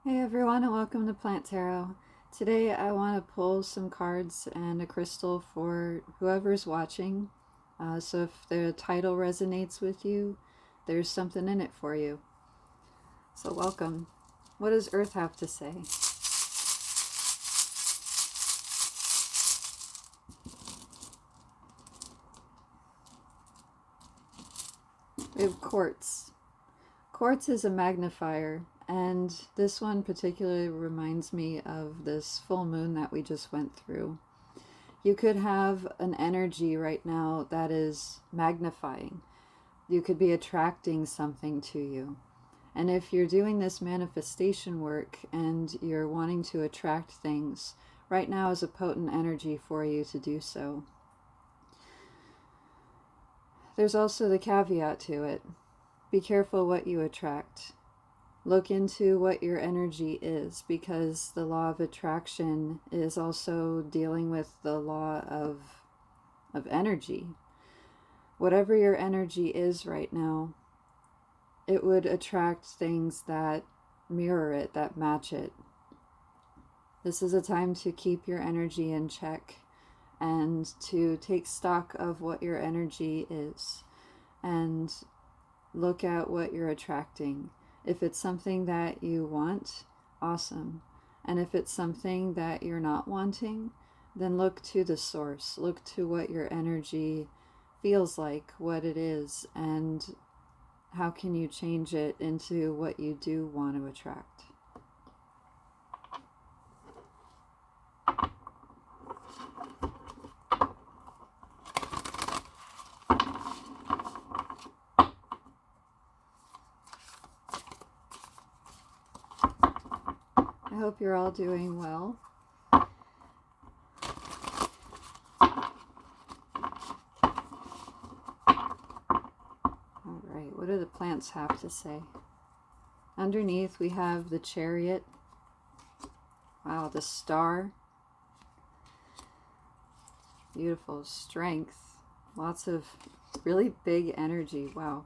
Hey everyone, and welcome to Plant Tarot. Today I want to pull some cards and a crystal for whoever's watching. So if the title resonates with you, there's something in it for you. So welcome. What does Earth have to say? We have quartz. Quartz is a magnifier, and this one particularly reminds me of this full moon that we just went through. You could have an energy right now that is magnifying. You could be attracting something to you. And if you're doing this manifestation work and you're wanting to attract things, right now is a potent energy for you to do so. There's also the caveat to it. Be careful what you attract. Look into what your energy is, because the law of attraction is also dealing with the law of energy. Whatever your energy is right now, it would attract things that mirror it, that match it. This is a time to keep your energy in check and to take stock of what your energy is and look at what you're attracting. If it's something that you want, awesome. And if it's something that you're not wanting, then look to the source. Look to what your energy feels like, what it is, and how can you change it into what you do want to attract. I hope you're all doing well. All right, what do the plants have to say? Underneath we have the Chariot. Wow, the Star. Beautiful. Strength. Lots of really big energy. Wow.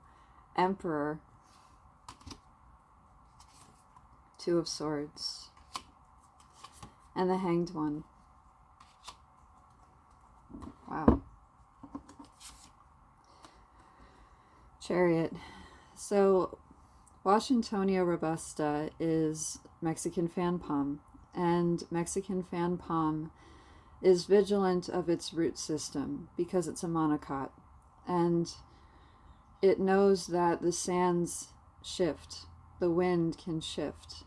Emperor. Two of Swords. And the Hanged One. Wow. Chariot. So Washingtonia robusta is Mexican fan palm, and Mexican fan palm is vigilant of its root system because it's a monocot, and it knows that the sands shift, the wind can shift,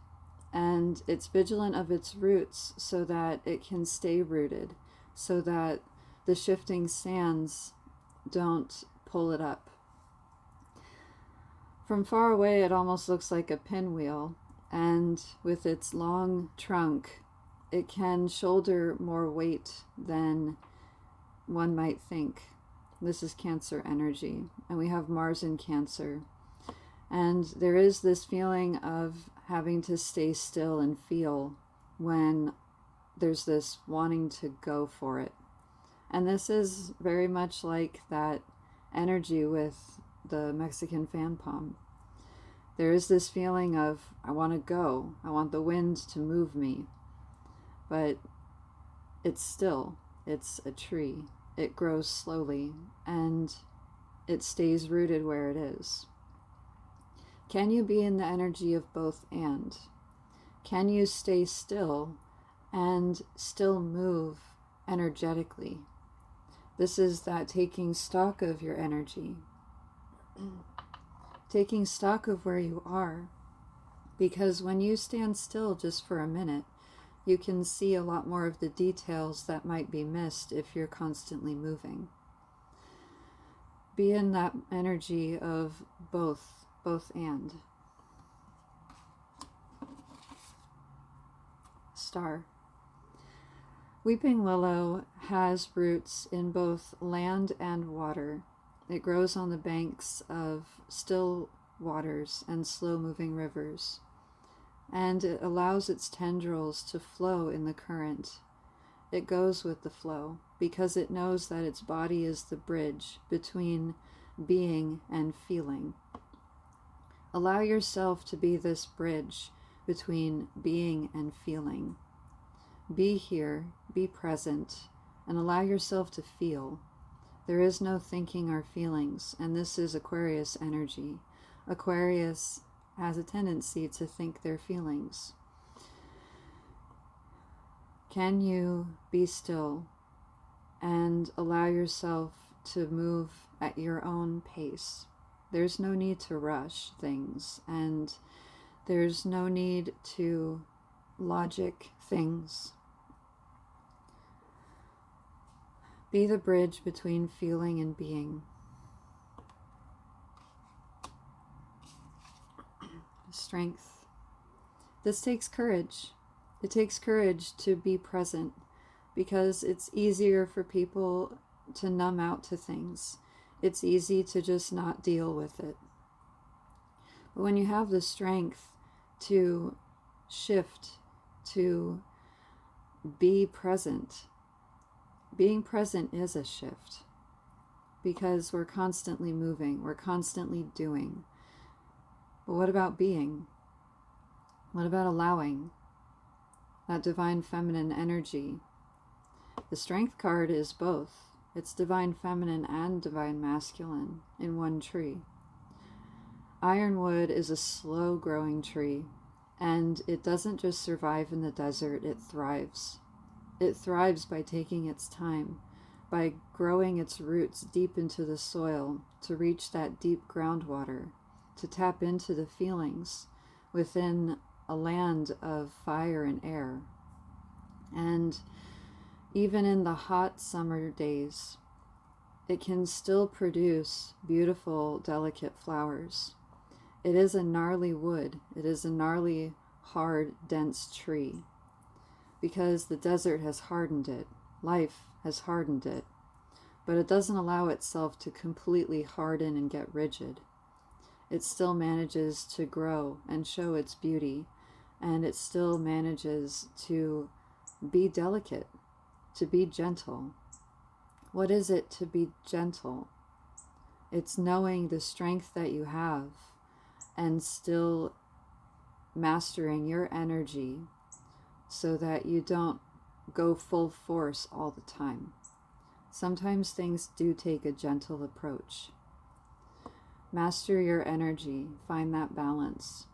and it's vigilant of its roots so that it can stay rooted, so that the shifting sands don't pull it up. From far away, it almost looks like a pinwheel, and with its long trunk, it can shoulder more weight than one might think. This is Cancer energy, and we have Mars in Cancer. And there is this feeling of having to stay still and feel when there's this wanting to go for it. And this is very much like that energy with the Mexican fan palm. There is this feeling of, I want to go. I want the wind to move me. But it's still. It's a tree. It grows slowly, and it stays rooted where it is. Can you be in the energy of both and? Can you stay still and still move energetically? This is that taking stock of your energy. Taking stock of where you are. Because when you stand still just for a minute, you can see a lot more of the details that might be missed if you're constantly moving. Be in that energy of both and. Star. Weeping willow has roots in both land and water. It grows on the banks of still waters and slow-moving rivers, and it allows its tendrils to flow in the current. It goes with the flow because it knows that its body is the bridge between being and feeling. Allow yourself to be this bridge between being and feeling. Be here, be present, and allow yourself to feel. There is no thinking or feelings, and this is Aquarius energy. Aquarius has a tendency to think their feelings. Can you be still and allow yourself to move at your own pace? There's no need to rush things, and there's no need to logic things. Be the bridge between feeling and being. Strength. This takes courage. It takes courage to be present, because it's easier for people to numb out to things. It's easy to just not deal with it. But when you have the strength to shift, to be present, being present is a shift, because we're constantly moving, we're constantly doing. But what about being? What about allowing that divine feminine energy? The strength card is both. It's divine feminine and divine masculine in one tree. Ironwood is a slow growing tree, and it doesn't just survive in the desert, it thrives. It thrives by taking its time, by growing its roots deep into the soil to reach that deep groundwater, to tap into the feelings within a land of fire and air. And even in the hot summer days, it can still produce beautiful, delicate flowers. It is a gnarly wood. It is a gnarly, hard, dense tree, because the desert has hardened it. Life has hardened it. But it doesn't allow itself to completely harden and get rigid. It still manages to grow and show its beauty, and it still manages to be delicate, to be gentle. What is it to be gentle? It's knowing the strength that you have and still mastering your energy so that you don't go full force all the time. Sometimes things do take a gentle approach. Master your energy, find that balance.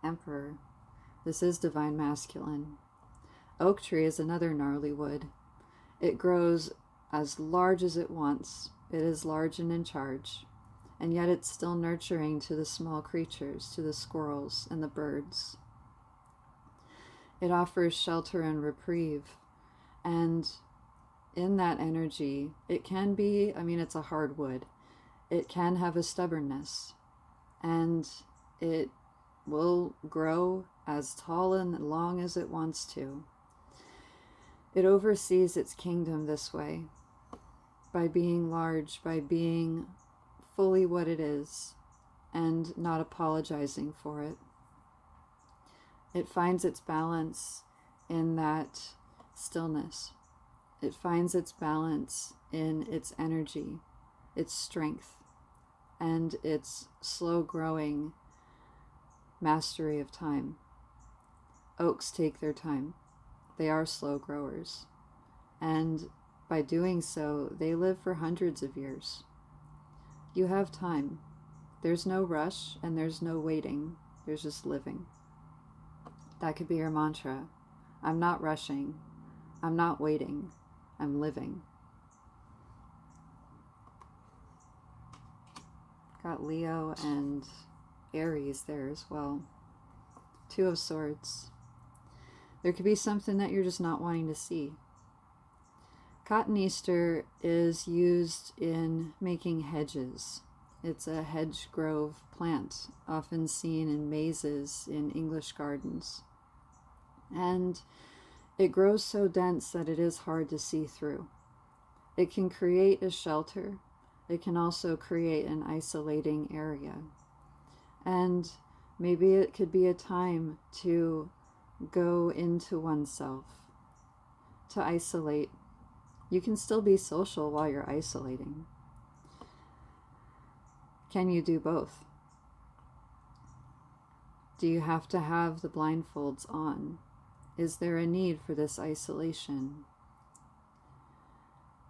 Emperor. This is divine masculine. Oak tree is another gnarly wood. It grows as large as it wants. It is large and in charge, and yet it's still nurturing to the small creatures, to the squirrels and the birds. It offers shelter and reprieve, and in that energy, it can be, it's a hard wood. It can have a stubbornness, and it will grow as tall and long as it wants to. It oversees its kingdom this way, by being large, by being fully what it is, and not apologizing for it. It finds its balance in that stillness. It finds its balance in its energy, its strength, and its slow growing mastery of time. Oaks take their time. They are slow growers. And by doing so, they live for hundreds of years. You have time. There's no rush and there's no waiting. There's just living. That could be your mantra. I'm not rushing. I'm not waiting. I'm living. Got Leo and Aries there as well. Two of Swords. There could be something that you're just not wanting to see. Cotton Easter is used in making hedges. It's a hedge grove plant, often seen in mazes in English gardens. And it grows so dense that it is hard to see through. It can create a shelter. It can also create an isolating area. And maybe it could be a time to go into oneself, to isolate. You can still be social while you're isolating. Can you do both? Do you have to have the blindfolds on? Is there a need for this isolation?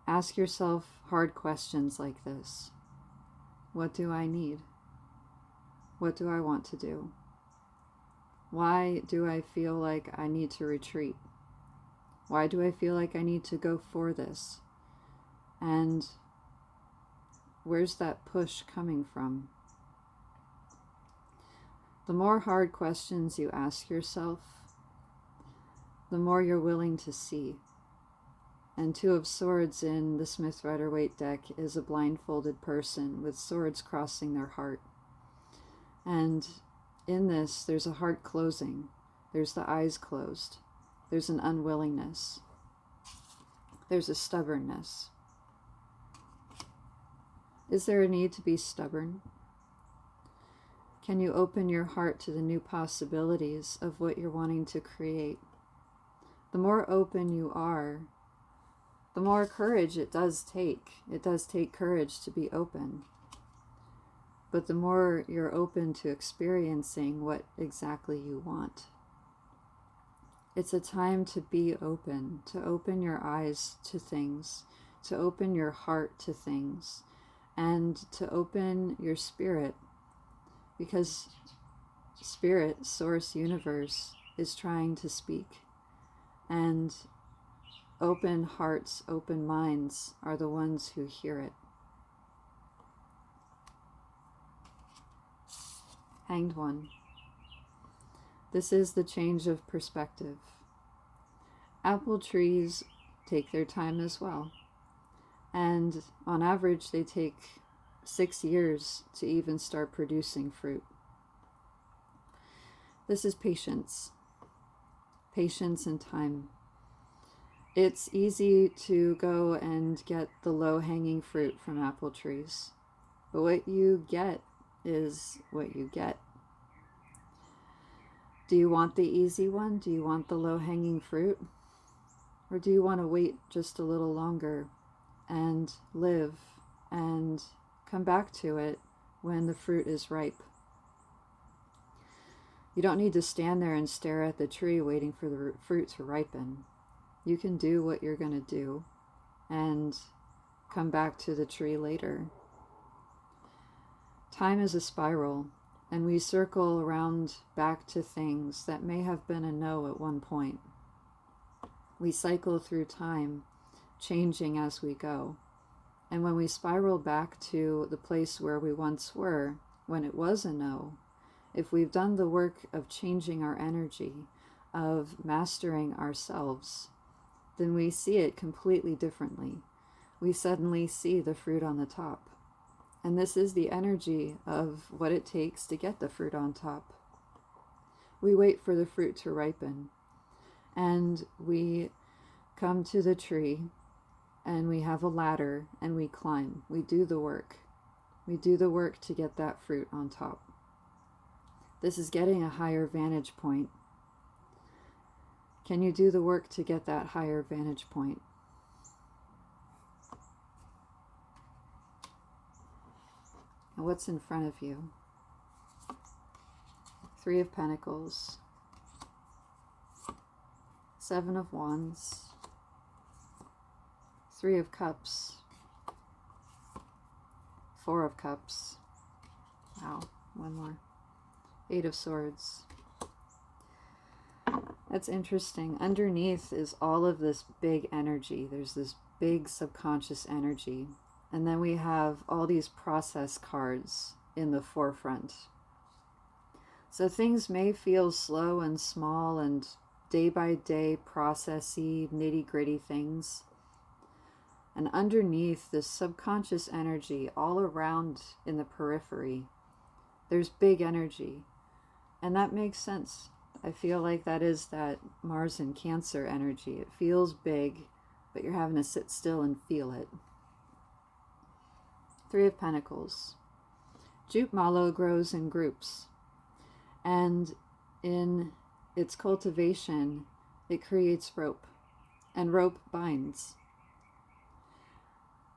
Ask yourself hard questions like this. What do I need? What do I want to do? Why do I feel like I need to retreat? Why do I feel like I need to go for this? And where's that push coming from? The more hard questions you ask yourself, the more you're willing to see. And Two of Swords in the Smith Rider-Waite deck is a blindfolded person with swords crossing their heart. And in this, there's a heart closing. There's the eyes closed. There's an unwillingness. There's a stubbornness. Is there a need to be stubborn? Can you open your heart to the new possibilities of what you're wanting to create? The more open you are, the more courage it does take. It does take courage to be open. But the more you're open to experiencing what exactly you want. It's a time to be open, to open your eyes to things, to open your heart to things, and to open your spirit. Because Spirit, Source, Universe is trying to speak. And open hearts, open minds are the ones who hear it. Hanged One. This is the change of perspective. Apple trees take their time as well. And on average, they take 6 years to even start producing fruit. This is patience. Patience and time. It's easy to go and get the low-hanging fruit from apple trees. But what you get is what you get. Do you want the easy one? Do you want the low-hanging fruit? Or do you want to wait just a little longer and live and come back to it when the fruit is ripe? You don't need to stand there and stare at the tree waiting for the fruit to ripen. You can do what you're going to do and come back to the tree later. Time is a spiral, and we circle around back to things that may have been a no at one point. We cycle through time, changing as we go. And when we spiral back to the place where we once were, when it was a no, if we've done the work of changing our energy, of mastering ourselves, then we see it completely differently. We suddenly see the fruit on the top. And this is the energy of what it takes to get the fruit on top. We wait for the fruit to ripen. And we come to the tree, and we have a ladder, and we climb. We do the work. We do the work to get that fruit on top. This is getting a higher vantage point. Can you do the work to get that higher vantage point? And what's in front of you? Three of Pentacles, Seven of Wands, Three of Cups, Four of Cups. Wow, one more. Eight of Swords. That's interesting. Underneath is all of this big energy. There's this big subconscious energy. And then we have all these process cards in the forefront. So things may feel slow and small and day by day processy, nitty gritty things. And underneath this subconscious energy all around in the periphery, there's big energy. And that makes sense. I feel like that is that Mars in Cancer energy. It feels big, but you're having to sit still and feel it. Three of Pentacles. Jute mallow grows in groups. And in its cultivation, it creates rope. And rope binds.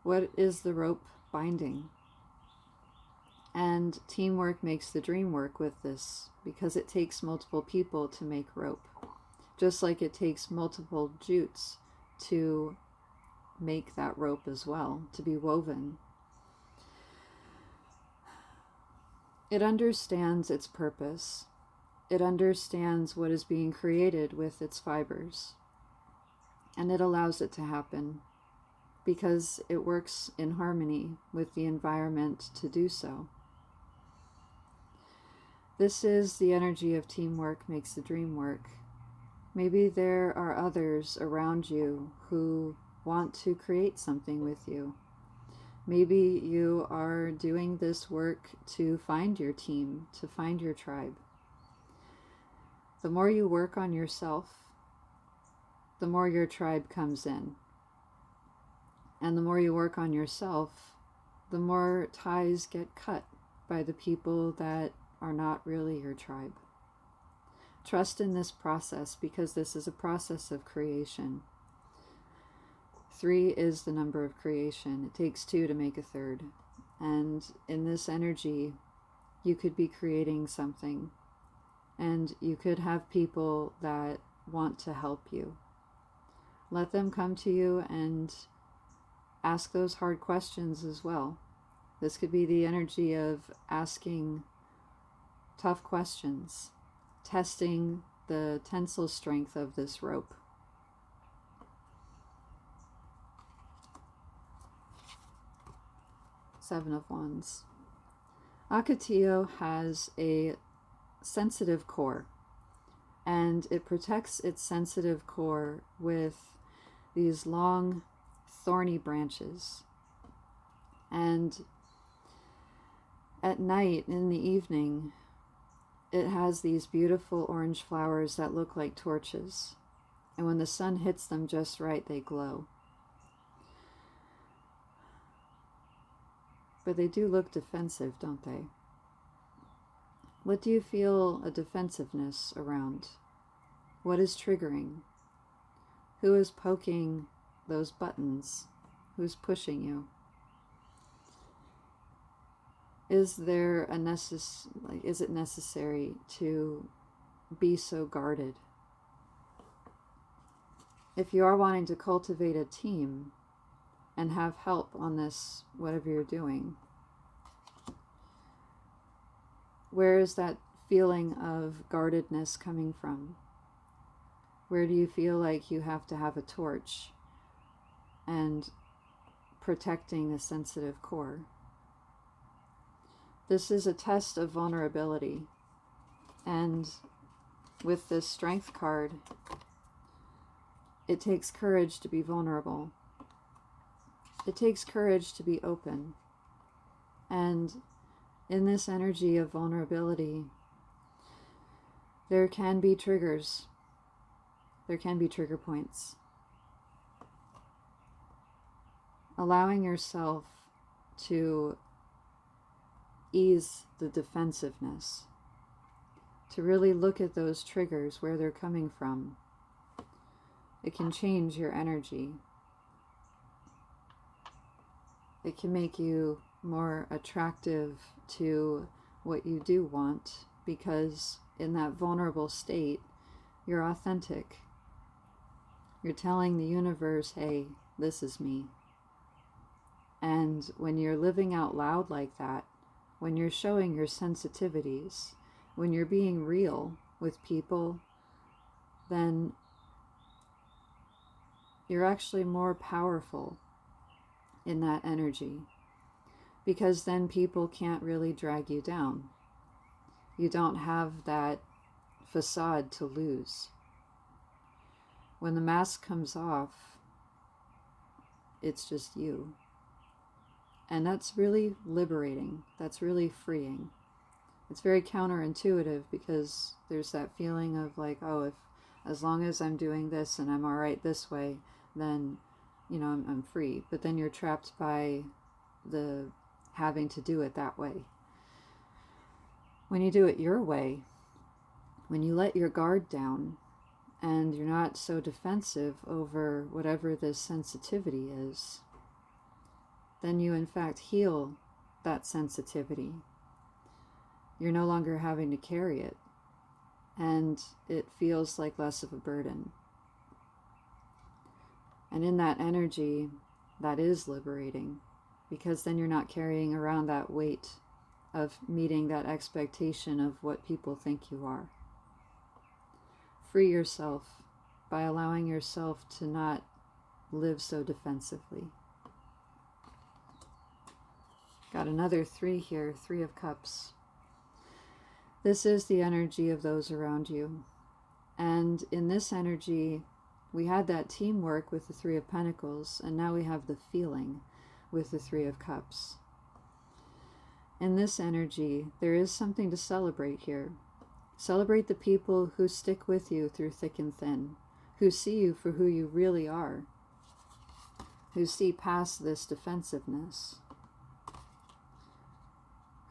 What is the rope binding? And teamwork makes the dream work with this, because it takes multiple people to make rope. Just like it takes multiple jutes to make that rope as well, to be woven. It understands its purpose. It understands what is being created with its fibers. And it allows it to happen because it works in harmony with the environment to do so. This is the energy of teamwork makes the dream work. Maybe there are others around you who want to create something with you. Maybe you are doing this work to find your team, to find your tribe. The more you work on yourself, the more your tribe comes in. And the more you work on yourself, the more ties get cut by the people that are not really your tribe. Trust in this process, because this is a process of creation. 3 is the number of creation. It takes 2 to make a third. And in this energy, you could be creating something. And you could have people that want to help you. Let them come to you and ask those hard questions as well. This could be the energy of asking tough questions, testing the tensile strength of this rope. Seven of Wands. Ocotillo has a sensitive core, and it protects its sensitive core with these long, thorny branches. And at night, in the evening, it has these beautiful orange flowers that look like torches. And when the sun hits them just right, they glow. But they do look defensive, don't they? What do you feel a defensiveness around? What is triggering? Who is poking those buttons? Who's pushing you? Is it necessary to be so guarded? If you are wanting to cultivate a team and have help on this, whatever you're doing, where is that feeling of guardedness coming from? Where do you feel like you have to have a torch and protecting the sensitive core? This is a test of vulnerability. And with this Strength card, it takes courage to be vulnerable. It takes courage to be open. And in this energy of vulnerability, there can be triggers. There can be trigger points. Allowing yourself to ease the defensiveness, to really look at those triggers, where they're coming from. It can change your energy. It can make you more attractive to what you do want, because in that vulnerable state, you're authentic. You're telling the universe, hey, this is me. And when you're living out loud like that, when you're showing your sensitivities, when you're being real with people, then you're actually more powerful in that energy, because then people can't really drag you down. You don't have that facade to lose. When the mask comes off, it's just you. And that's really liberating. That's really freeing. It's very counterintuitive, because there's that feeling of like, oh, if as long as I'm doing this and I'm all right this way, then, I'm free. But then you're trapped by the having to do it that way. When you do it your way, when you let your guard down and you're not so defensive over whatever this sensitivity is, then you in fact heal that sensitivity. you're no longer having to carry it, and it feels like less of a burden. And in that energy, that is liberating, because then you're not carrying around that weight of meeting that expectation of what people think you are. Free yourself by allowing yourself to not live so defensively. Got another 3 here, 3 of Cups. This is the energy of those around you. And in this energy, we had that teamwork with the 3 of Pentacles, and now we have the feeling with the 3 of Cups. In this energy, there is something to celebrate here. Celebrate the people who stick with you through thick and thin, who see you for who you really are, who see past this defensiveness.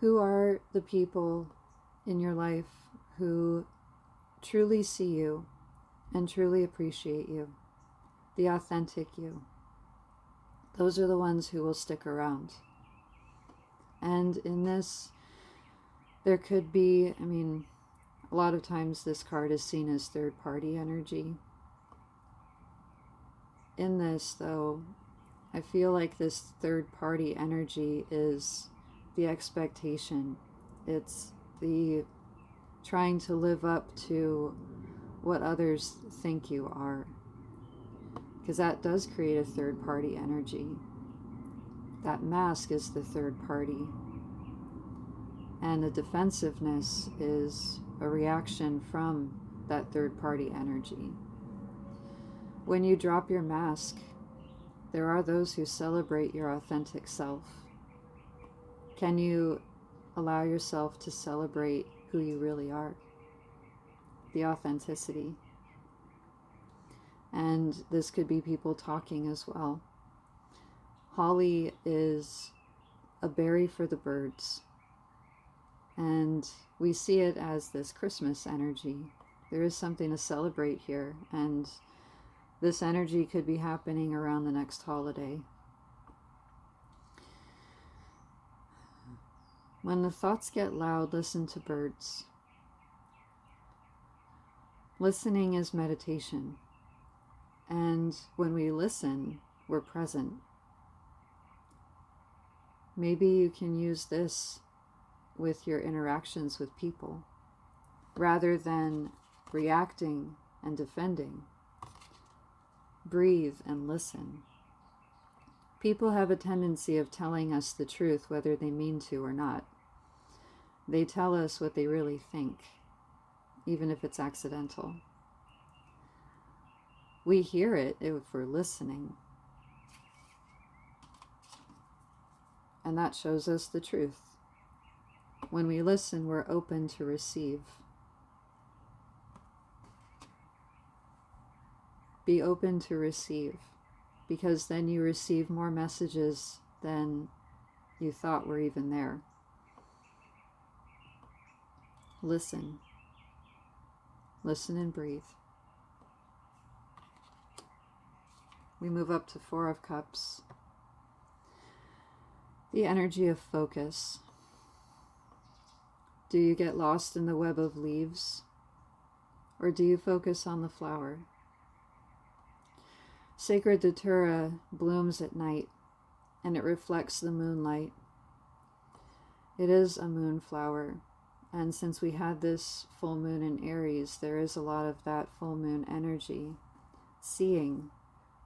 Who are the people in your life who truly see you and truly appreciate you, the authentic you? Those are the ones who will stick around. And in this, there could be, a lot of times this card is seen as third-party energy. In this, though, I feel like this third-party energy is the expectation. It's the trying to live up to what others think you are. Because that does create a third-party energy. That mask is the third party. And the defensiveness is a reaction from that third-party energy. When you drop your mask, there are those who celebrate your authentic self. Can you allow yourself to celebrate who you really are? The authenticity. And this could be people talking as well. Holly is a berry for the birds. And we see it as this Christmas energy. There is something to celebrate here, and this energy could be happening around the next holiday. When the thoughts get loud, listen to birds. Listening is meditation. And when we listen, we're present. Maybe you can use this with your interactions with people. Rather than reacting and defending, breathe and listen. People have a tendency of telling us the truth whether they mean to or not. They tell us what they really think, even if it's accidental. We hear it if we're listening. And that shows us the truth. When we listen, we're open to receive. Be open to receive, because then you receive more messages than you thought were even there. Listen. Listen and breathe. We move up to 4 of Cups. The energy of focus. Do you get lost in the web of leaves, or do you focus on the flower? Sacred Datura blooms at night, and it reflects the moonlight. It is a moonflower, and since we had this full moon in Aries, there is a lot of that full moon energy, seeing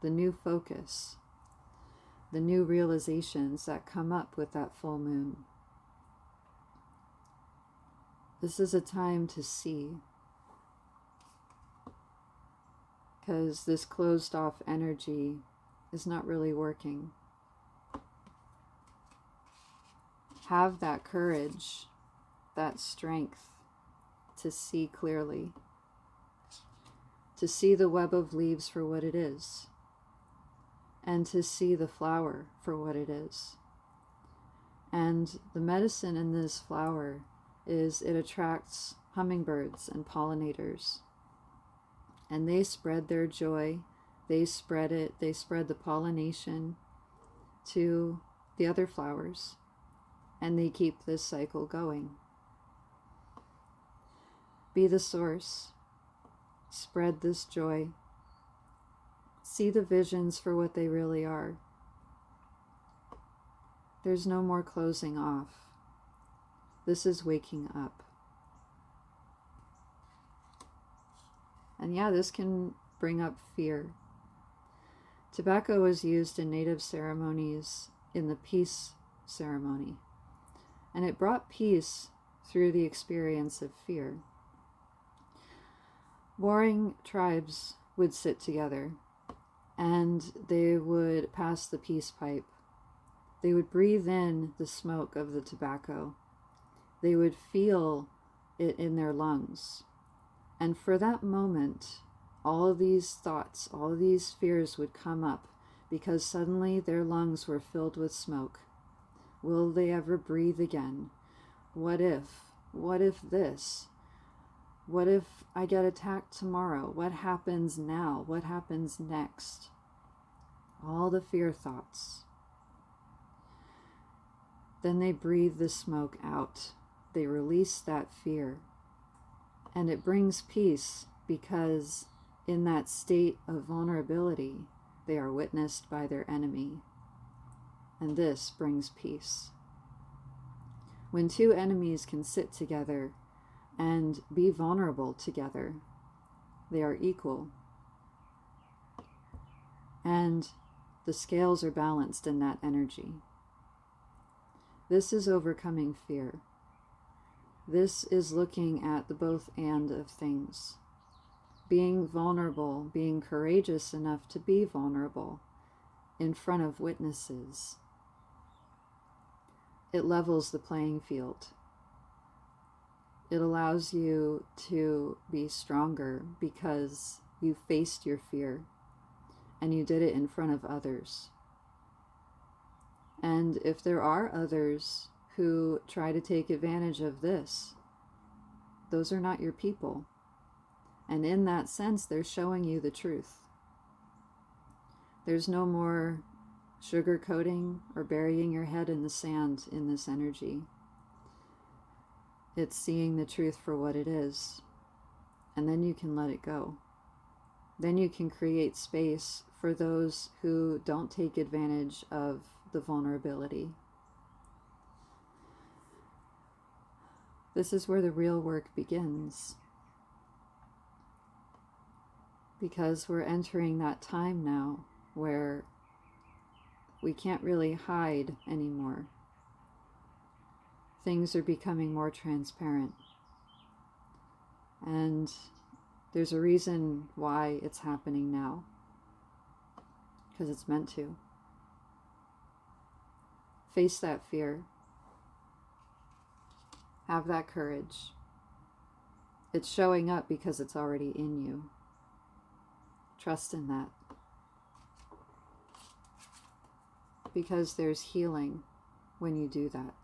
the new focus, the new realizations that come up with that full moon. This is a time to see, because this closed off energy is not really working. Have that courage, that strength to see clearly, to see the web of leaves for what it is, and to see the flower for what it is. And the medicine in this flower is it attracts hummingbirds and pollinators. And they spread their joy, they spread the pollination to the other flowers, and they keep this cycle going. Be the source. Spread this joy. See the visions for what they really are. There's no more closing off. This is waking up. And yeah, this can bring up fear. Tobacco was used in native ceremonies in the peace ceremony, and it brought peace through the experience of fear. Warring tribes would sit together, and they would pass the peace pipe. They would breathe in the smoke of the tobacco. They would feel it in their lungs. And for that moment, all of these thoughts, all of these fears would come up because suddenly their lungs were filled with smoke. Will they ever breathe again? What if? What if this? What if I get attacked tomorrow? What happens now? What happens next? All the fear thoughts. Then they breathe the smoke out. They release that fear. And it brings peace because in that state of vulnerability, they are witnessed by their enemy. And this brings peace. When two enemies can sit together and be vulnerable together, they are equal. And the scales are balanced in that energy. This is overcoming fear. This is looking at the both and of things. Being vulnerable, being courageous enough to be vulnerable in front of witnesses. It levels the playing field. It allows you to be stronger because you faced your fear and you did it in front of others. And if there are others who try to take advantage of this, those are not your people. And in that sense, they're showing you the truth. There's no more sugarcoating or burying your head in the sand in this energy. It's seeing the truth for what it is. And then you can let it go. Then you can create space for those who don't take advantage of the vulnerability. This is where the real work begins. Because we're entering that time now where we can't really hide anymore. Things are becoming more transparent. And there's a reason why it's happening now. Because it's meant to. Face that fear. Have that courage. It's showing up because it's already in you. Trust in that. Because there's healing when you do that.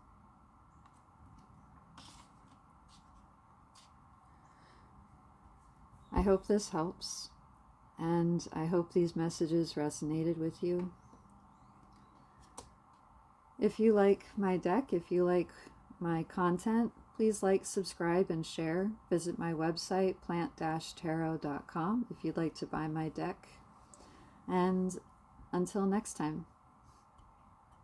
I hope this helps, and I hope these messages resonated with you. If you like my deck, if you like my content, please like, subscribe, and share. Visit my website, plant-tarot.com, if you'd like to buy my deck. And until next time.